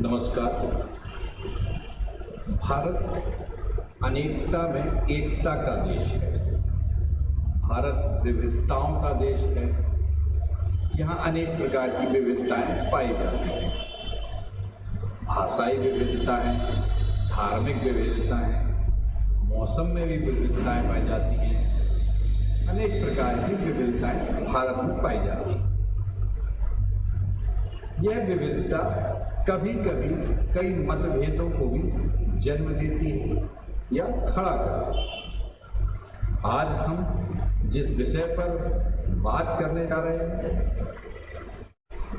नमस्कार। भारत अनेकता में एकता का देश है। भारत विविधताओं का देश है। यहाँ अनेक प्रकार की विविधताएं पाई जाती हैं। भाषाई विविधता है, धार्मिक विविधता है, मौसम में भी विविधताएं पाई जाती हैं। अनेक प्रकार की विविधताएं भारत में पाई जाती हैं। यह विविधता कभी कभी कई मतभेदों को भी जन्म देती है या खड़ा करती है। आज हम जिस विषय पर बात करने जा रहे हैं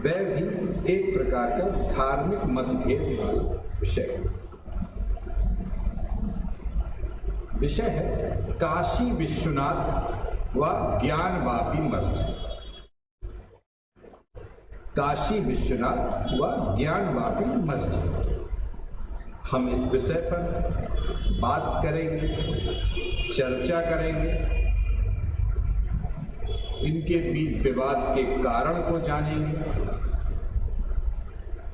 वह भी एक प्रकार का धार्मिक मतभेद वाला विषय है। विषय है काशी विश्वनाथ व ज्ञानवापी मस्जिद। काशी विश्वनाथ व ज्ञानवापी मस्जिद। हम इस विषय पर बात करेंगे, चर्चा करेंगे, इनके बीच विवाद के कारण को जानेंगे,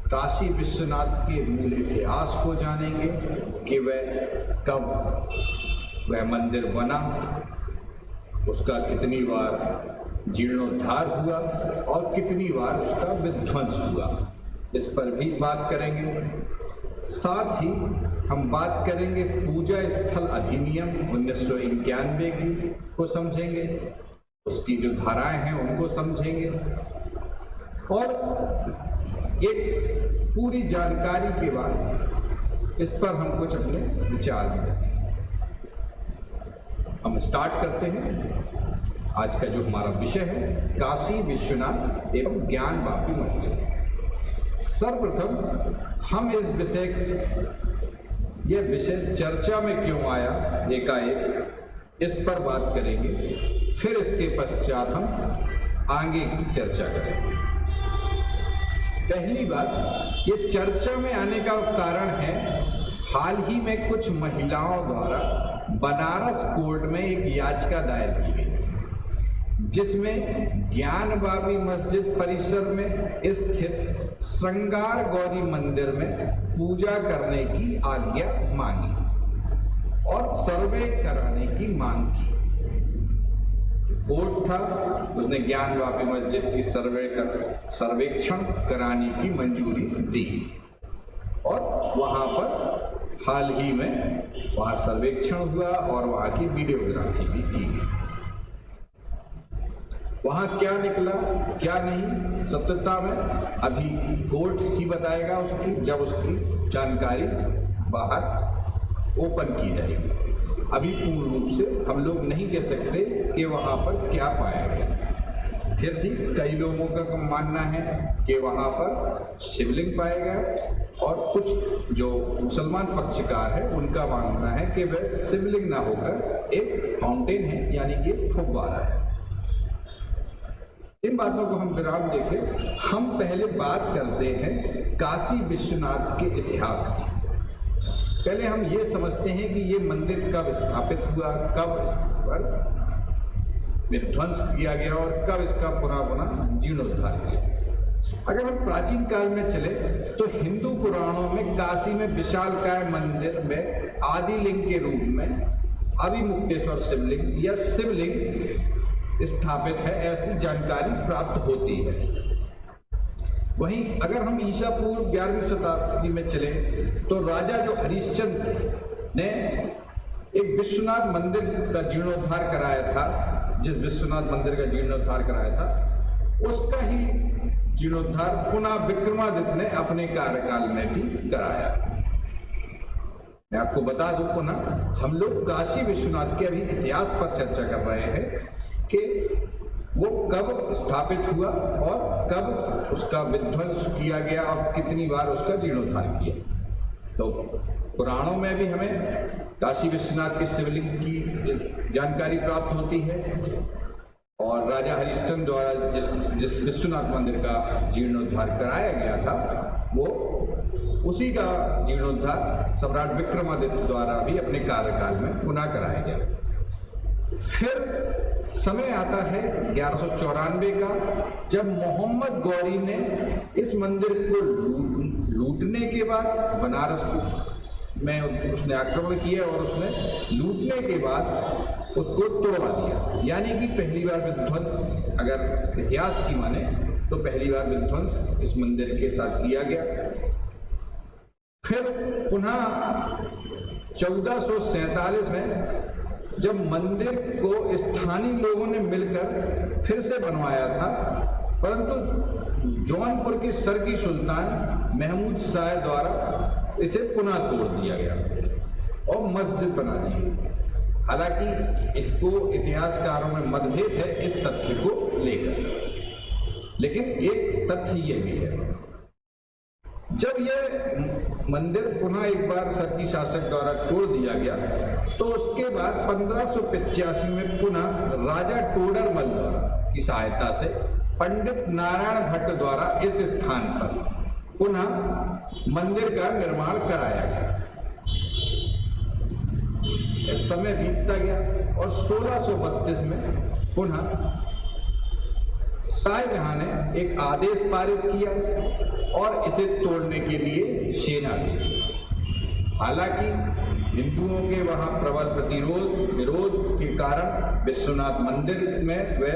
काशी विश्वनाथ के मूल इतिहास को जानेंगे कि वह कब वह मंदिर बना, उसका कितनी बार जीर्णोद्धार हुआ और कितनी बार उसका विध्वंस हुआ, इस पर भी बात करेंगे। साथ ही हम बात करेंगे पूजा स्थल अधिनियम 1991 की को समझेंगे, उसकी जो धाराएं हैं उनको समझेंगे और एक पूरी जानकारी के बाद इस पर हम कुछ अपने विचार भी देंगे। हम स्टार्ट करते हैं। आज का जो हमारा विषय है काशी विश्वनाथ एवं ज्ञानवापी मस्जिद। सर्वप्रथम हम यह विषय चर्चा में क्यों आया एकाएक, इस पर बात करेंगे। फिर इसके पश्चात हम आगे की चर्चा करेंगे। पहली बात, ये चर्चा में आने का कारण है हाल ही में कुछ महिलाओं द्वारा बनारस कोर्ट में एक याचिका दायर की गई जिसमें ज्ञानवापी मस्जिद परिसर में स्थित श्रृंगार गौरी मंदिर में पूजा करने की आज्ञा मांगी और सर्वे कराने की मांग की। जो कोर्ट था उसने ज्ञानवापी मस्जिद की सर्वेक्षण कराने की मंजूरी दी और वहां पर हाल ही में वहां सर्वेक्षण हुआ और वहां की वीडियोग्राफी भी की गई। वहां क्या निकला क्या नहीं सत्यता में अभी कोर्ट ही बताएगा उसकी, जब उसकी जानकारी बाहर ओपन की जाएगी। अभी पूर्ण रूप से हम लोग नहीं कह सकते कि वहां पर क्या पाया गया। फिर भी कई लोगों का मानना है कि वहां पर शिवलिंग पाया गया और कुछ जो मुसलमान पक्षकार है उनका मानना है कि वह शिवलिंग ना होकर एक फाउंटेन है, यानी कि फुव्वारा है। इन बातों को हम विराम देके हम पहले बात करते हैं काशी विश्वनाथ के इतिहास की। पहले हम ये समझते हैं कि ये मंदिर कब स्थापित हुआ, कब इस पर विध्वंस किया गया और कब इसका पुनः जीर्णोद्धार किया। अगर हम प्राचीन काल में चले तो हिंदू पुराणों में काशी में विशालकाय मंदिर में आदिलिंग के रूप में अभिमुक्तेश्वर शिवलिंग या शिवलिंग स्थापित है, ऐसी जानकारी प्राप्त होती है। वहीं अगर हम ईसा पूर्व 11वीं शताब्दी में चले तो राजा जो हरिश्चंद्र थे ने एक विश्वनाथ मंदिर का जीर्णोद्धार कराया था। जिस विश्वनाथ मंदिर का जीर्णोद्धार कराया था उसका ही जीर्णोद्धार पुनः विक्रमादित्य ने अपने कार्यकाल में भी कराया। मैं आपको बता दूं, पुनः हम लोग काशी विश्वनाथ के अभी इतिहास पर चर्चा कर रहे हैं कि वो कब स्थापित हुआ और कब उसका विध्वंस किया गया और कितनी बार उसका जीर्णोद्धार किया। तो पुराणों में भी हमें काशी विश्वनाथ के शिवलिंग की जानकारी प्राप्त होती है और राजा हरिश्चंद्र द्वारा जिस विश्वनाथ मंदिर का जीर्णोद्धार कराया गया था वो उसी का जीर्णोद्धार सम्राट विक्रमादित्य द्वारा भी अपने कार्यकाल में पुनः कराया गया। फिर समय आता है 1194 का, जब मोहम्मद गौरी ने इस मंदिर को लूटने के बाद बनारस में उसने आक्रमण किया और उसने लूटने के बाद उसको तोड़वा दिया। यानी कि पहली बार विध्वंस, अगर इतिहास की माने तो पहली बार विध्वंस इस मंदिर के साथ किया गया। फिर पुनः 1447 में जब मंदिर को स्थानीय लोगों ने मिलकर फिर से बनवाया था, परंतु जौनपुर के सरकी सुल्तान महमूद शाह द्वारा इसे पुनः तोड़ दिया गया और मस्जिद बना दी। हालांकि इसको इतिहासकारों में मतभेद है इस तथ्य को लेकर, लेकिन एक तथ्य ये भी है, जब यह मंदिर पुनः एक बार सरकी शासक द्वारा तोड़ दिया गया तो उसके बाद 1585 में पुनः राजा टोडरमल द्वारा की सहायता से पंडित नारायण भट्ट द्वारा इस स्थान पर पुनः मंदिर का निर्माण कराया गया। इस समय बीतता गया और 1632 में पुनः शाहजहां ने एक आदेश पारित किया और इसे तोड़ने के लिए सेना भेजी। हालांकि हिंदुओं के वहां प्रबल विरोध के कारण विश्वनाथ मंदिर में वे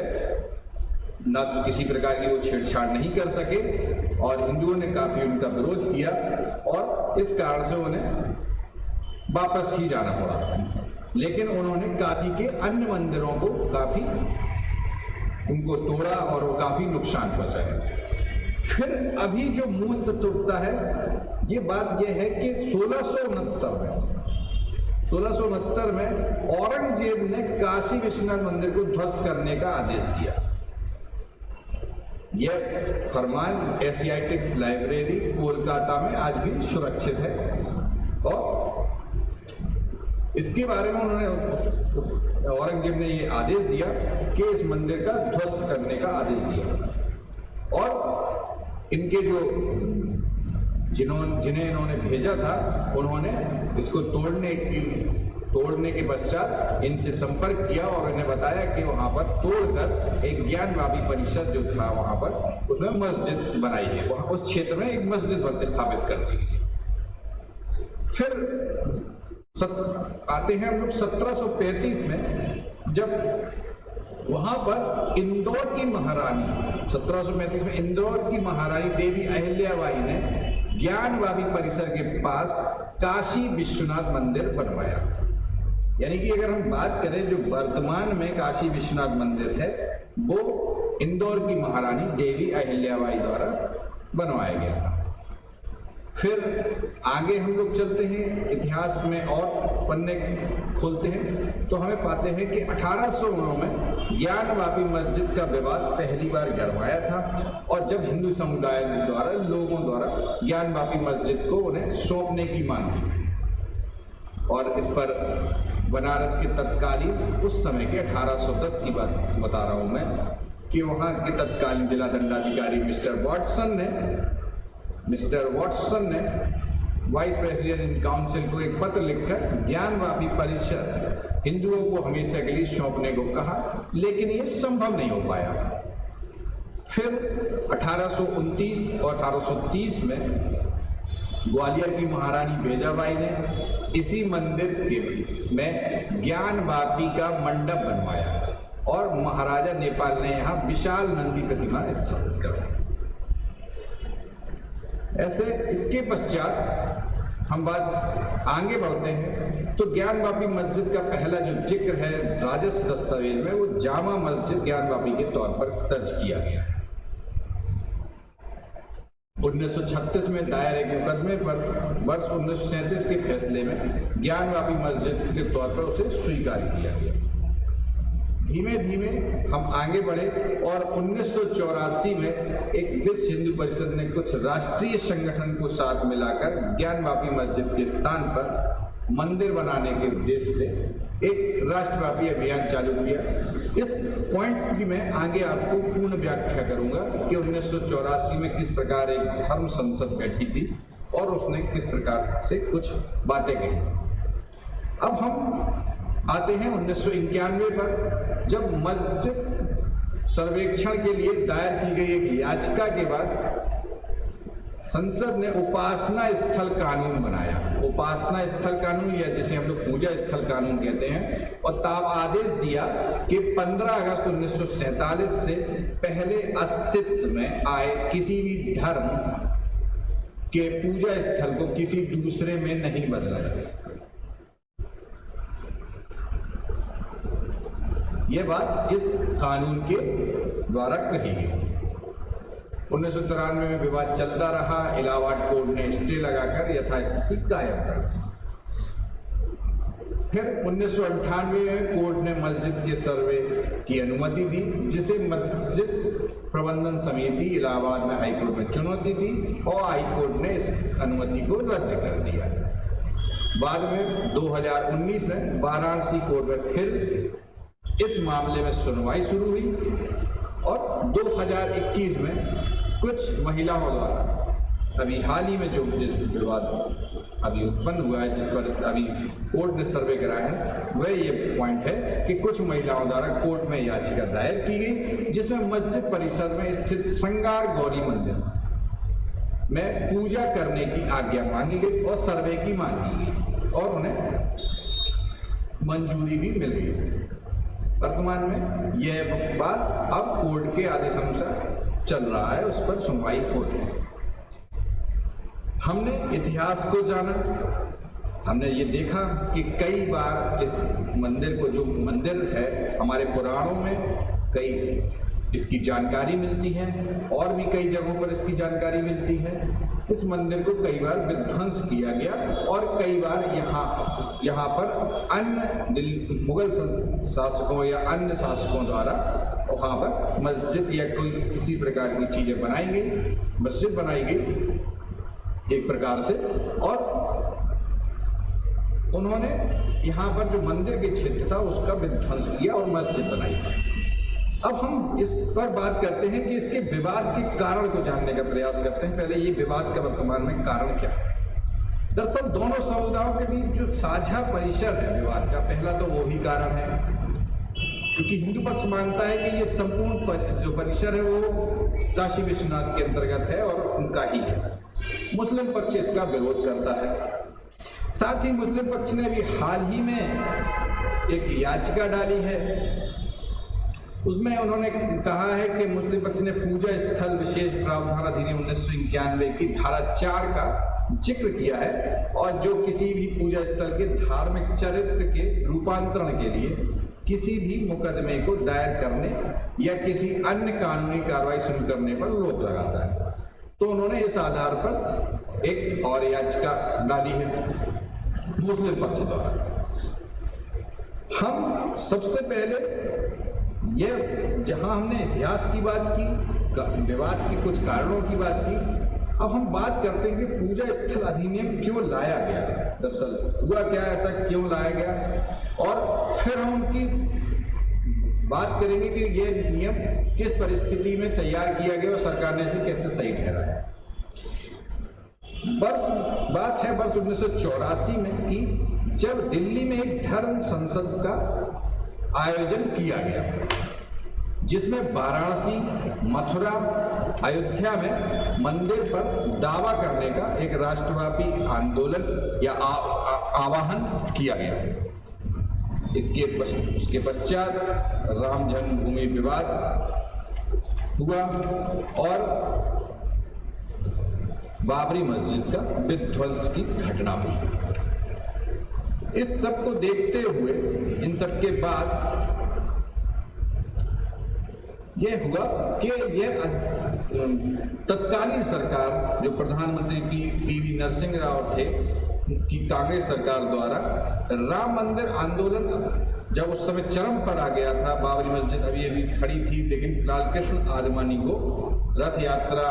न किसी प्रकार की वो छेड़छाड़ नहीं कर सके और हिंदुओं ने काफी उनका विरोध किया और इस कारण से उन्हें वापस ही जाना पड़ा। लेकिन उन्होंने काशी के अन्य मंदिरों को काफी उनको तोड़ा और वो काफी नुकसान पहुंचाया। फिर अभी जो मूल तत्व उठता है, ये बात यह है कि 1669 में औरंगजेब ने काशी विश्वनाथ मंदिर को ध्वस्त करने का आदेश दिया। यह फरमान एशियाटिक लाइब्रेरी कोलकाता में आज भी सुरक्षित है और इसके बारे में उन्होंने औरंगजेब ने यह आदेश दिया कि इस मंदिर का ध्वस्त करने का आदेश दिया और इनके जो जिन्हें इन्होंने भेजा था उन्होंने इसको तोड़ने के पश्चात इनसे संपर्क किया और इन्हें बताया कि वहां पर तोड़कर एक ज्ञानवापी परिषद जो था वहां पर उसमें मस्जिद बनाई है, वहां उस क्षेत्र में एक मस्जिद स्थापित कर दी गई। फिर आते हैं हम लोग 1735 में, जब वहां पर इंदौर की महारानी 1735 में इंदौर की महारानी देवी अहिल्याबाई ने ज्ञानवापी परिसर के पास काशी विश्वनाथ मंदिर बनवाया। यानी कि अगर हम बात करें जो वर्तमान में काशी विश्वनाथ मंदिर है वो इंदौर की महारानी देवी अहिल्याबाई द्वारा बनवाया गया था। फिर आगे हम लोग चलते हैं इतिहास में और पन्ने खोलते हैं तो हमें पाते हैं कि 1809 में ज्ञानवापी मस्जिद का विवाद पहली बार गरमाया था और जब हिंदू समुदाय द्वारा लोगों द्वारा ज्ञानवापी मस्जिद को उन्हें सौंपने की मांग की थी और इस पर बनारस के तत्कालीन उस समय के 1810 की बात बता रहा हूं मैं कि वहां के तत्कालीन जिला दंडाधिकारी मिस्टर वॉटसन ने वाइस प्रेसिडेंट इन काउंसिल को एक पत्र लिखकर ज्ञानवापी परिसर हिंदुओं को हमेशा के लिए सौंपने को कहा, लेकिन ये संभव नहीं हो पाया। फिर 1829 और 1830 में ग्वालियर की महारानी बेजाबाई ने इसी मंदिर में ज्ञानवापी का मंडप बनवाया और महाराजा नेपाल ने यहाँ विशाल नंदी प्रतिमा स्थापित करवाई। ऐसे इसके पश्चात हम बात आगे बढ़ते हैं तो ज्ञानवापी मस्जिद का पहला जो जिक्र है राजस्व दस्तावेज में वो जामा मस्जिद ज्ञानवापी के तौर पर दर्ज किया गया है। 1936 में दायर एक मुकदमे पर वर्ष 1937 के फैसले में ज्ञानवापी मस्जिद के तौर पर उसे स्वीकार किया गया। धीमे धीमे हम आगे बढ़े और 1984 में एक विश्व हिंदू परिषद ने कुछ राष्ट्रीय संगठन को साथ मिलाकर ज्ञानवापी मस्जिद के स्थान पर मंदिर बनाने के उद्देश्य से एक राष्ट्रव्यापी अभियान चालू किया। इस पॉइंट की मैं आगे आपको पूर्ण व्याख्या करूंगा कि 1984 में किस प्रकार एक धर्म संसद बैठी थी और उसने किस प्रकार से कुछ बातें कही। अब हम आते हैं 1991 पर, जब मस्जिद सर्वेक्षण के लिए दायर की गई एक याचिका के बाद संसद ने उपासना स्थल कानून बनाया। उपासना स्थल कानून, या जिसे हम लोग पूजा स्थल कानून कहते हैं, और तब आदेश दिया कि 15 अगस्त 1947 से पहले अस्तित्व में आए किसी भी धर्म के पूजा स्थल को किसी दूसरे में नहीं बदला जा सकता। यह बात इस कानून के द्वारा कही गई। 1993 में विवाद चलता रहा। इलाहाबाद कोर्ट ने स्टे लगाकर यथास्थिति कायम कर दी। फिर 1998 में कोर्ट ने मस्जिद के सर्वे की अनुमति दी, जिसे मस्जिद प्रबंधन समिति इलाहाबाद में हाईकोर्ट में चुनौती दी और हाईकोर्ट ने इस अनुमति को रद्द कर दिया। बाद में 2019 में वाराणसी कोर्ट में फिर इस मामले में सुनवाई शुरू हुई और 2021 में कुछ महिलाओं द्वारा अभी हाल ही में जो विवाद अभी उत्पन्न हुआ है, जिस पर अभी कोर्ट ने सर्वे कराया है, वह ये पॉइंट है कि कुछ महिलाओं द्वारा कोर्ट में याचिका दायर की गई, जिसमें मस्जिद परिसर में स्थित श्रृंगार गौरी मंदिर में पूजा करने की आज्ञा मांगी गई और सर्वे की मांगी गई और उन्हें मंजूरी भी मिल गई। वर्तमान में यह बात अब कोर्ट के आदेश अनुसार चल रहा है, उस पर सुनवाई हो रही है। हमने इतिहास को जाना, हमने ये देखा कि कई बार इस मंदिर को, जो मंदिर है, हमारे पुराणों में कई इसकी जानकारी मिलती है और भी कई जगहों पर इसकी जानकारी मिलती है। इस मंदिर को कई बार विध्वंस किया गया और कई बार यहाँ पर अन्य मुगल शासकों या अन्य शासकों द्वारा वहाँ पर मस्जिद या कोई किसी प्रकार की चीजें बनाई गई, मस्जिद बनाई गई एक प्रकार से, और उन्होंने यहाँ पर जो मंदिर के क्षेत्र था उसका विध्वंस किया और मस्जिद बनाई। अब हम इस पर बात करते हैं कि इसके विवाद के कारण को जानने का प्रयास करते हैं। पहले ये विवाद का वर्तमान में कारण क्या है। दरअसल दोनों समुदायों के बीच जो साझा परिसर है विवाद का, पहला तो वो ही कारण है, क्योंकि हिंदू पक्ष मानता है कि ये संपूर्ण जो परिसर है वो काशी विश्वनाथ के अंतर्गत है और उनका ही है। मुस्लिम पक्ष इसका विरोध करता है। साथ ही मुस्लिम पक्ष ने भी हाल ही में एक याचिका डाली है, उसमें उन्होंने कहा है कि मुस्लिम पक्ष ने पूजा स्थल विशेष प्रावधान अधिनियम 1991 की धारा 4 का जिक्र किया है और जो किसी भी पूजा स्थल के धार्मिक चरित्र के रूपांतरण के लिए किसी भी मुकदमे को दायर करने या किसी अन्य कानूनी कार्रवाई शुरू करने पर रोक लगाता है। तो उन्होंने इस आधार पर एक और याचिका डाली है मुस्लिम पक्ष द्वारा। हम सबसे पहले ये, जहां हमने इतिहास की बात की, विवाद के कुछ कारणों की बात की, अब हम बात करते हैं कि पूजा स्थल अधिनियम क्यों लाया गया, दरअसल हुआ क्या, ऐसा क्यों लाया गया, और फिर हम उनकी बात करेंगे कि ये नियम किस परिस्थिति में तैयार किया गया और सरकार ने इसे कैसे सही ठहराया। बात है वर्ष 1984 में कि जब दिल्ली में एक धर्म संसद का आयोजन किया गया, जिसमें वाराणसी, मथुरा, अयोध्या में मंदिर पर दावा करने का एक राष्ट्रव्यापी आंदोलन या आह्वान किया गया। उसके पश्चात राम जन्मभूमि विवाद हुआ और बाबरी मस्जिद का विध्वंस की घटना हुई। इस सब को देखते हुए, इन सब के बाद यह हुआ कि यह तत्कालीन सरकार, जो प्रधानमंत्री पीवी नरसिंह राव थे, की कांग्रेस सरकार द्वारा राम मंदिर आंदोलन जब उस समय चरम पर आ गया था, बाबरी मस्जिद अभी खड़ी थी, लेकिन लालकृष्ण आडवाणी को रथ यात्रा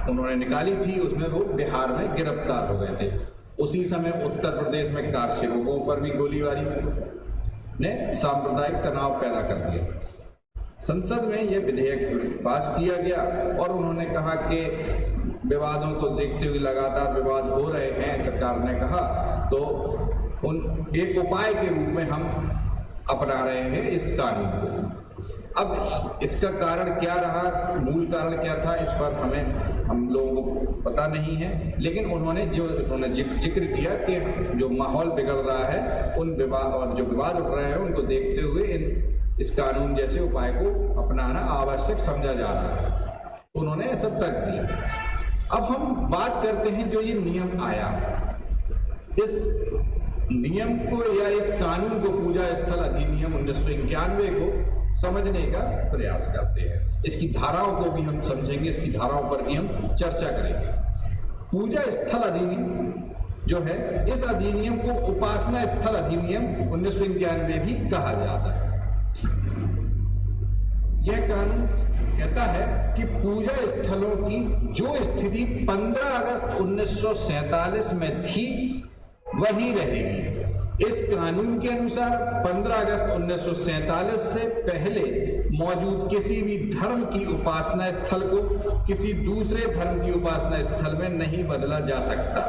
उन्होंने निकाली थी, उसमें वो बिहार में गिरफ्तार हो गए थे। उसी समय उत्तर प्रदेश में कार सेवकों पर भी गोलीबारी ने सांप्रदायिक तनाव पैदा कर दिया। संसद में यह विधेयक पास किया गया और उन्होंने कहा कि विवादों को देखते हुए लगातार विवाद हो रहे हैं, सरकार ने कहा, तो एक उपाय के रूप में हम अपना रहे हैं इस कानून को। अब इसका कारण क्या रहा, मूल कारण क्या था, इस पर हमें हम लोगों को पता नहीं है, लेकिन उन्होंने जिक्र किया कि जो माहौल बिगड़ रहा है, उन विवाद और जो विवाद उठ रहे हैं उनको देखते हुए इस कानून जैसे उपाय को अपनाना आवश्यक समझा जा रहा है। उन्होंने ऐसा तर्क दिया। अब हम बात करते हैं जो ये नियम आया, इस नियम को या इस कानून को, पूजा स्थल अधिनियम 1991 को समझने का प्रयास करते हैं। इसकी धाराओं को भी हम समझेंगे, इसकी धाराओं पर भी हम चर्चा करेंगे। पूजा स्थल अधिनियम जो है, इस अधिनियम को उपासना स्थल अधिनियम 1991 भी कहा जाता है। यह कानून कहता है कि पूजा स्थलों की जो स्थिति 15 अगस्त 1947 में थी वही रहेगी। इस कानून के अनुसार 15 अगस्त 1947 से पहले मौजूद किसी भी धर्म की उपासना स्थल को किसी दूसरे धर्म की उपासना स्थल में नहीं बदला जा सकता।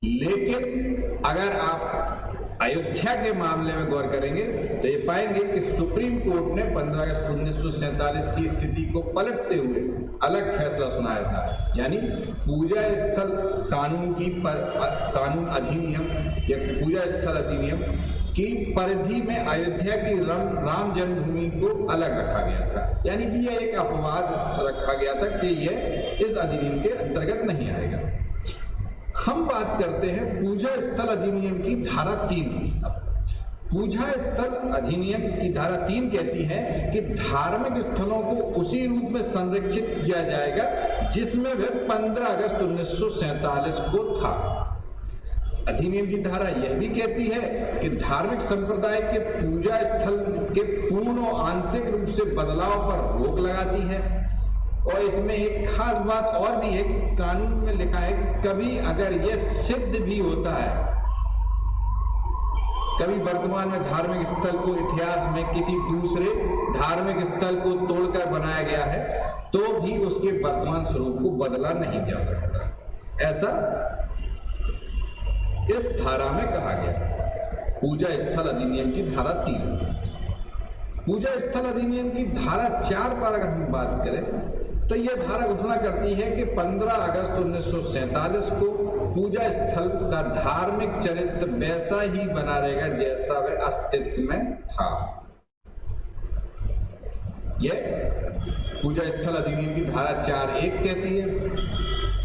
लेकिन अगर आप अयोध्या के मामले में गौर करेंगे तो ये पाएंगे कि सुप्रीम कोर्ट ने 15 अगस्त 1947 की स्थिति को पलटते हुए अलग फैसला सुनाया था। यानी पूजा स्थल कानून अधिनियम या पूजा स्थल अधिनियम की परिधि में अयोध्या की राम जन्मभूमि को अलग रखा गया था। यानी कि यह एक अपवाद रखा गया था कि यह इस अधिनियम के अंतर्गत नहीं आएगा। हम बात करते हैं पूजा स्थल अधिनियम की धारा 3 की। पूजा स्थल अधिनियम की धारा 3 कहती है कि धार्मिक स्थलों को उसी रूप में संरक्षित किया जाएगा जिसमें वह 15 अगस्त 1947 को था। अधिनियम की धारा यह भी कहती है कि धार्मिक संप्रदाय के पूजा स्थल के पूर्ण और आंशिक रूप से बदलाव पर रोक लगाती है। और इसमें एक खास बात और भी है कि कानून में लिखा है कि कभी अगर यह सिद्ध भी होता है, कभी वर्तमान में धार्मिक स्थल को इतिहास में किसी दूसरे धार्मिक स्थल को तोड़कर बनाया गया है तो भी उसके वर्तमान स्वरूप को बदला नहीं जा सकता। ऐसा इस धारा में कहा गया। पूजा स्थल अधिनियम की धारा 3। पूजा स्थल अधिनियम की धारा 4 पर अगर हम बात करें तो यह धारा घोषणा करती है कि 15 अगस्त 1947 को पूजा स्थल का धार्मिक चरित्र वैसा ही बना रहेगा जैसा वह अस्तित्व में था। यह पूजा स्थल अधिनियम की धारा 4(1) कहती है।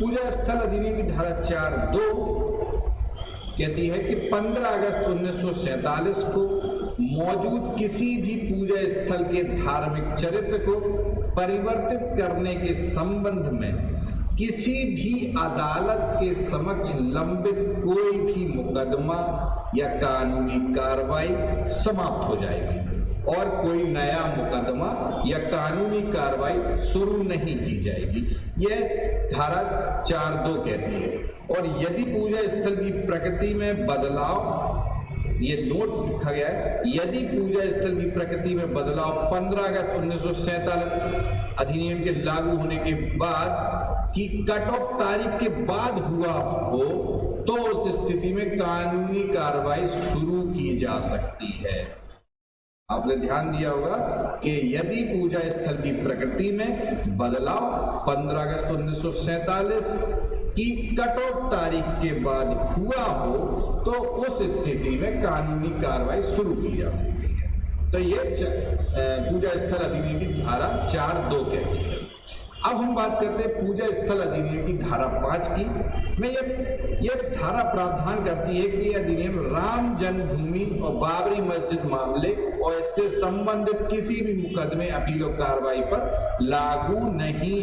पूजा स्थल अधिनियम की धारा 4(2) कहती है कि 15 अगस्त 1947 को मौजूद किसी भी पूजा स्थल के धार्मिक चरित्र को परिवर्तित करने के संबंध में किसी भी अदालत के समक्ष लंबित कोई भी मुकदमा या कानूनी कार्रवाई समाप्त हो जाएगी और कोई नया मुकदमा या कानूनी कार्रवाई शुरू नहीं की जाएगी। यह धारा 4(2) कहती है। और यदि पूजा स्थल की प्रकृति में बदलाव, ये नोट लिखा गया है, यदि पूजा स्थल की प्रकृति में बदलाव 15 अगस्त 1947 अधिनियम के लागू होने के बाद की कट ऑफ तारीख के बाद हुआ हो तो उस स्थिति में कानूनी कार्रवाई शुरू की जा सकती है। आपने ध्यान दिया होगा कि यदि पूजा स्थल की प्रकृति में बदलाव 15 अगस्त 1947 की कट ऑफ तारीख के बाद हुआ हो तो उस स्थिति में कानूनी कार्रवाई शुरू की जा सकती है। तो ये पूजा स्थल अधिनियम की धारा 4(2) कहती है। अब हम बात करते हैं पूजा स्थल अधिनियम की धारा 5 की। में ये धारा प्रावधान करती है कि यह अधिनियम राम जन्मभूमि और बाबरी मस्जिद मामले और इससे संबंधित किसी भी मुकदमे, अपील और कार्रवाई पर लागू नहीं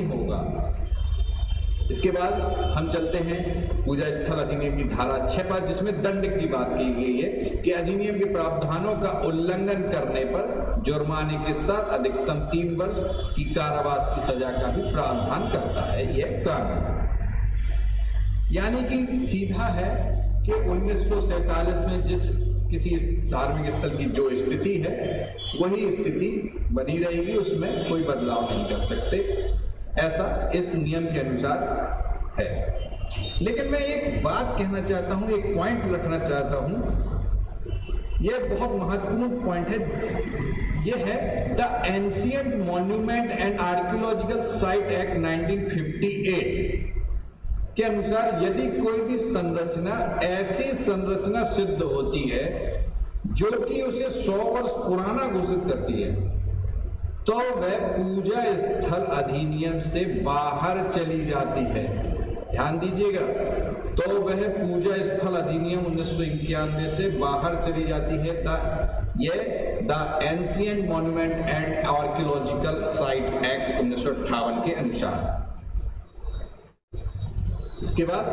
होगा। इसके बाद हम चलते हैं पूजा स्थल अधिनियम की धारा 6 पर, जिसमें दंड की बात की गई है कि अधिनियम के प्रावधानों का उल्लंघन करने पर जुर्माने के साथ अधिकतम 3 वर्ष की कारावास की सजा का भी प्रावधान करता है यह कानून। यानी कि सीधा है कि 1947 में जिस किसी धार्मिक स्थल की जो स्थिति है वही स्थिति बनी रहेगी, उसमें कोई बदलाव नहीं कर सकते, ऐसा इस नियम के अनुसार है। लेकिन मैं एक बात कहना चाहता हूं, एक पॉइंट रखना चाहता हूं, यह बहुत महत्वपूर्ण पॉइंट है ये है the ancient monument and archaeological site act 1958 के अनुसार यदि कोई भी संरचना ऐसी संरचना सिद्ध होती है जो कि उसे 100 वर्ष पुराना घोषित करती है तो वह पूजा स्थल अधिनियम से बाहर चली जाती है। ध्यान दीजिएगा, तो वह पूजा स्थल अधिनियम 1991 से बाहर चली जाती है। The ancient monument and archaeological site act 1958 के अनुसार। इसके बाद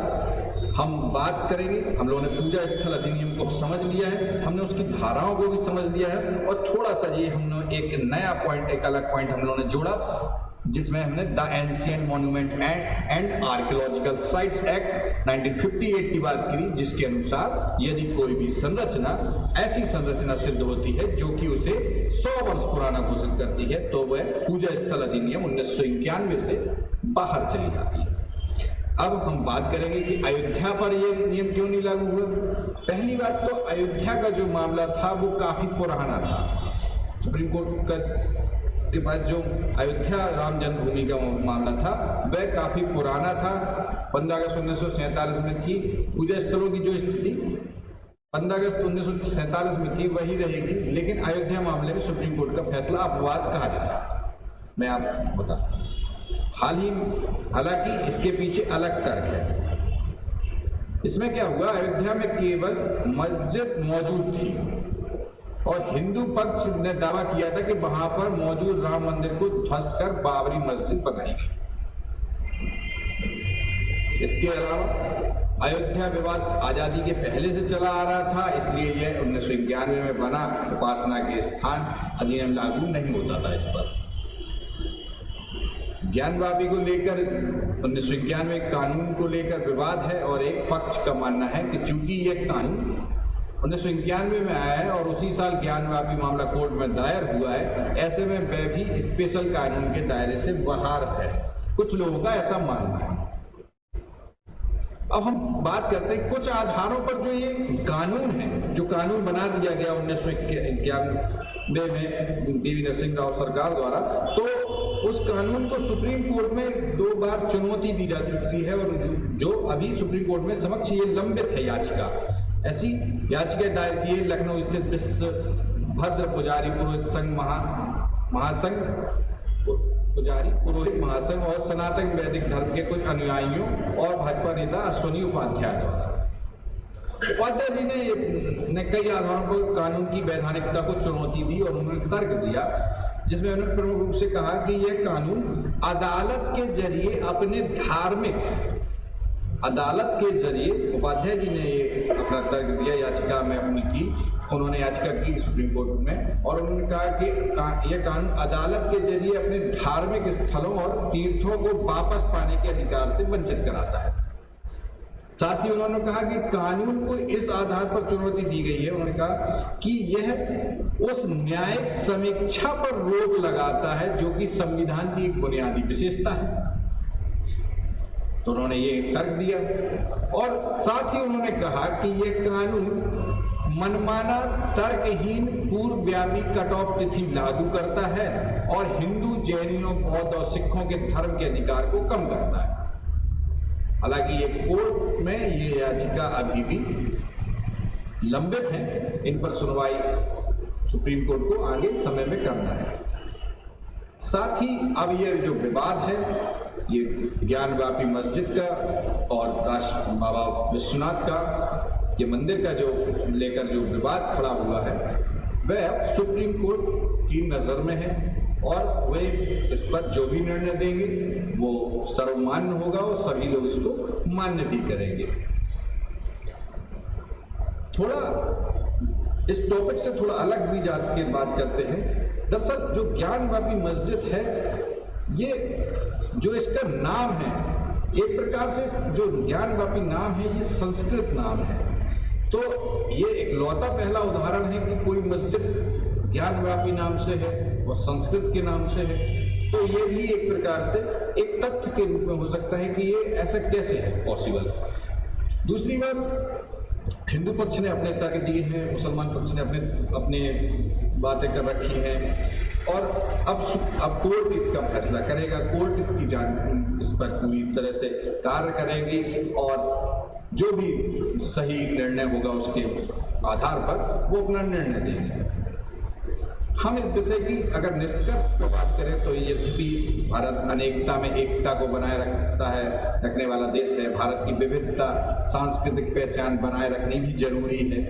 हम बात करेंगे, हम लोगों ने पूजा स्थल अधिनियम को समझ लिया है, हमने उसकी धाराओं को भी समझ लिया है और थोड़ा सा ये हमने एक नया पॉइंट, एक अलग पॉइंट हम लोगों ने जोड़ा जिसमें हमने the ancient monument and archaeological sites act 1958 की बात करी, जिसके अनुसार यदि कोई भी संरचना ऐसी संरचना सिद्ध होती है जो कि उसे 100 वर्ष पुराना घोषित करती है तो वह पूजा स्थल अधिनियम 1991 से बाहर चली जाती है। अब हम बात करेंगे कि अयोध्या पर यह नियम क्यों नहीं लागू हुआ। पहली बात तो अयोध्या का जो मामला था वो काफी पुराना था। सुप्रीम कोर्ट के पास जो अयोध्या राम जन्मभूमि का मामला था वह काफी पुराना था। 15 अगस्त 1947 में थी। पूजा स्थलों की जो स्थिति 15 अगस्त 1947 में थी वही रहेगी, लेकिन अयोध्या मामले में सुप्रीम कोर्ट का फैसला अपवाद कहा जा सकता है। मैं आपको बताता हूँ। हालांकि इसके पीछे अलग तर्क है। इसमें क्या हुआ, अयोध्या में केवल मस्जिद मौजूद थी और हिंदू पक्ष ने दावा किया था कि वहां पर मौजूद राम मंदिर को ध्वस्त कर बाबरी मस्जिद बनाई गई। इसके अलावा अयोध्या विवाद आजादी के पहले से चला आ रहा था, इसलिए यह 1991 में बना उपासना के स्थान अधिनियम लागू नहीं होता था। इस पर ज्ञानवापी को लेकर 1991 कानून को लेकर विवाद है और एक पक्ष का मानना है कि चूंकि यह कानून 1991 में आया है और उसी साल ज्ञानवापी मामला कोर्ट में दायर हुआ है, ऐसे में वह भी स्पेशल कानून के दायरे से बाहर है। कुछ लोगों का ऐसा मानना है। अब हम बात करते हैं कुछ आधारों पर जो ये कानून है, जो कानून बना दिया गया 1991 में पीवी नरसिंह राव सरकार द्वारा, तो उस कानून को सुप्रीम कोर्ट में 2 बार चुनौती दी जा चुकी है और जो अभी सुप्रीम कोर्ट में समक्ष ये लंबित है याचिका। ऐसी याचिका दायर की है लखनऊ स्थित विश्व भद्र पुजारी पुरोहित संघ महासंघ पुजारी पुरोहित महासंघ और सनातन वैदिक धर्म के कुछ अनुयायियों और भाजपा नेता अश्विनी उपाध्याय द्वारा। उपाध्याय जी ने कई आधारों पर कानून की वैधानिकता को चुनौती दी और उन्होंने तर्क दिया, जिसमें उन्होंने प्रमुख रूप से कहा कि यह कानून अदालत के जरिए अपने अदालत के जरिए, उपाध्याय जी ने ये अपना तर्क दिया याचिका में अपनी की, उन्होंने याचिका की सुप्रीम कोर्ट में और उन्होंने कहा कि यह कानून अदालत के जरिए अपने धार्मिक स्थलों और तीर्थों को वापस पाने के अधिकार से वंचित कराता है। साथ ही उन्होंने कहा कि कानून को इस आधार पर चुनौती दी गई है, उन्होंने कहा कि यह उस न्यायिक समीक्षा पर रोक लगाता है जो कि संविधान की एक बुनियादी विशेषता है। तो उन्होंने ये तर्क दिया और साथ ही उन्होंने कहा कि यह कानून मनमाना तर्कहीन पूर्वव्यापी कट ऑफ तिथि लागू करता है और हिंदू, जैनियों, बौद्ध और सिखों के धर्म के अधिकार को कम करता है। हालांकि ये कोर्ट में ये याचिका अभी भी लंबित है, इन पर सुनवाई सुप्रीम कोर्ट को आगे समय में करना है। साथ ही अब ये जो विवाद है ये ज्ञानवापी मस्जिद का और बाबा विश्वनाथ का ये मंदिर का जो लेकर जो विवाद खड़ा हुआ है वह अब सुप्रीम कोर्ट की नजर में है और वे इस पर जो भी निर्णय देंगे वो सर्वमान्य होगा और सभी लोग इसको मान्य भी करेंगे। थोड़ा इस टॉपिक से थोड़ा अलग भी जात के बात करते हैं। दरअसल जो ज्ञानवापी मस्जिद है, ये जो इसका नाम है, एक प्रकार से जो ज्ञानवापी नाम है ये संस्कृत नाम है। तो ये इकलौता पहला उदाहरण है कि कोई मस्जिद ज्ञानवापी नाम से है और संस्कृत के नाम से है। तो ये भी एक प्रकार से एक तथ्य के रूप में हो सकता है कि ये ऐसा कैसे है पॉसिबल। दूसरी बात, हिंदू पक्ष ने अपने तर्क दिए हैं, मुसलमान पक्ष ने अपने बातें कर रखी हैं और अब कोर्ट इसका फैसला करेगा, कोर्ट इस पर पूरी तरह से कार्य करेगी और जो भी सही निर्णय होगा उसके आधार पर वो अपना निर्णय देंगे। हम इस विषय की अगर निष्कर्ष पर बात करें तो यद्यपि भारत अनेकता में एकता को बनाए रखने वाला देश है, भारत की विविधता, सांस्कृतिक पहचान बनाए रखनी भी जरूरी है,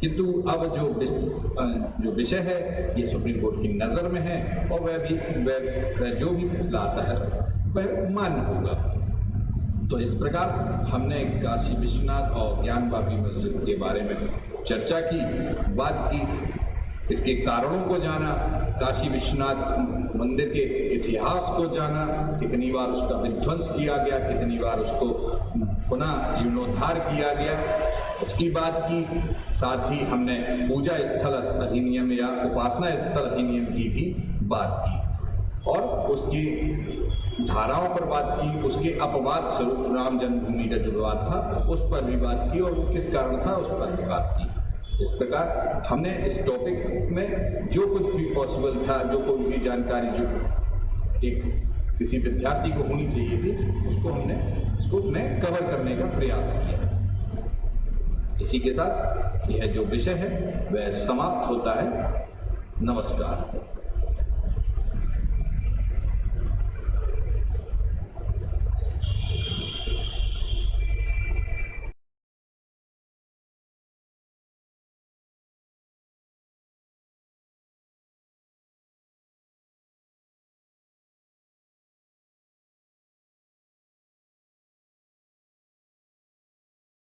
किंतु अब जो विषय है ये सुप्रीम कोर्ट की नज़र में है और वह जो भी फैसला आता है वह मान्य होगा। तो इस प्रकार हमने काशी विश्वनाथ और ज्ञानवापी मस्जिद के बारे में चर्चा की, बात की, इसके कारणों को जाना, काशी विश्वनाथ मंदिर के इतिहास को जाना, कितनी बार उसका विध्वंस किया गया, कितनी बार उसको पुनः जीर्णोद्धार किया गया, उसकी बात की। साथ ही हमने पूजा स्थल अधिनियम या उपासना स्थल अधिनियम की भी बात की और उसकी धाराओं पर बात की, उसके अपवाद स्वरूप राम जन्मभूमि का जो विवाद था उस पर भी बात की और वो किस कारण था उस पर भी बात की। इस प्रकार हमने इस टॉपिक में जो कुछ भी पॉसिबल था, जो कोई भी जानकारी जो एक किसी विद्यार्थी को होनी चाहिए थी, उसको मैं कवर करने का प्रयास किया। इसी के साथ यह जो विषय है वह समाप्त होता है। नमस्कार।